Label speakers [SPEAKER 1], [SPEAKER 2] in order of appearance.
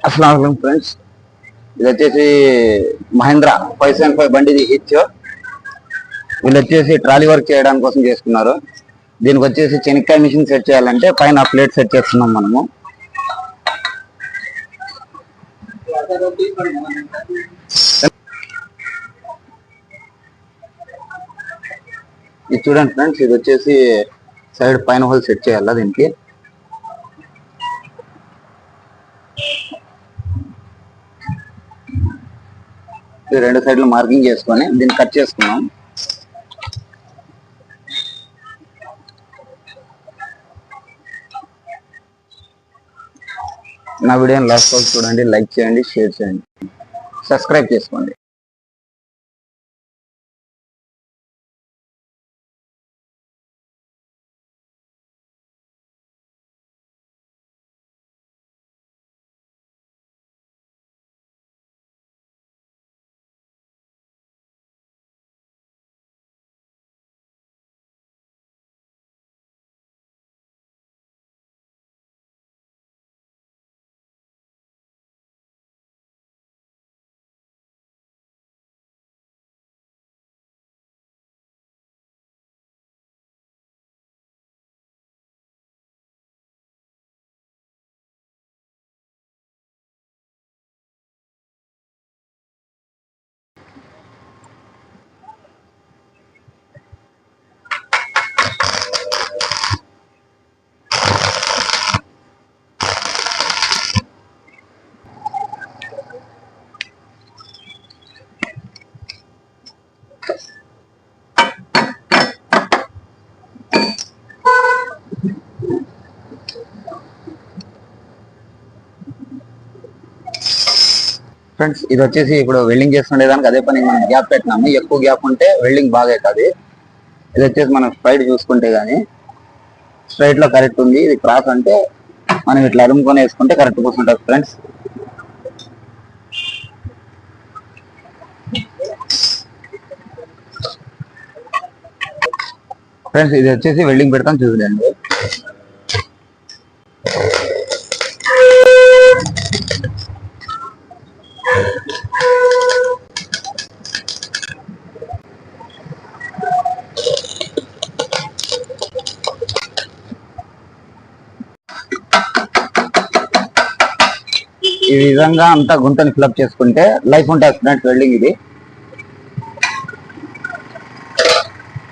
[SPEAKER 1] अस्सलाम फ्रेंड्स, ఇది వచ్చేసి మహేంద్ర 575 బండిది హిచ్. వీళ్ళు వచ్చేసి ట్రాలీ వర్క్ చేయడానికి కోసం చేసుకున్నారు. దీనికి వచ్చేసి చెనిక్కాయ మిషన్ సెట్ చేయాలంటే పైన ప్లేట్ సెట్ చేస్తున్నాం మనము. ఇది చూడండి ఫ్రెండ్స్, ఇది వచ్చేసి సైడ్ పైన హోల్ సెట్ చేయాలా దీనికి. రెండు సైడ్లు మార్కింగ్ చేసుకొని దీన్ని కట్ చేసుకున్నాం. నా వీడియోని లాస్ట్ వరకు చూడండి, లైక్ చేయండి, షేర్ చేయండి, సబ్స్క్రైబ్ చేసుకోండి. ఫ్రెండ్స్, ఇది వచ్చేసి ఇప్పుడు వెల్డింగ్ చేసుకునేదానికి అదే పని మనం గ్యాప్ పెట్టినాము. ఎక్కువ గ్యాప్ ఉంటే వెల్డింగ్ బాగా అవుతుంది. ఇది వచ్చేసి మనం స్ట్రైట్ చూసుకుంటే కానీ స్ట్రైట్ లో కరెక్ట్ ఉంది. ఇది క్రాస్ అంటే మనం ఇట్లా అరుముకొని వేసుకుంటే కరెక్ట్ కూర్చుంటుంది ఫ్రెండ్స్. ఫ్రెండ్స్, ఇది వచ్చేసి వెల్డింగ్ పెడతాం చూడండి. ఈ విధంగా అంతా గుంతని ఫిల్అప్ చేసుకుంటే లైఫ్ ఉంటుంది ఫ్రెండ్స్ వెల్డింగ్ ఇది.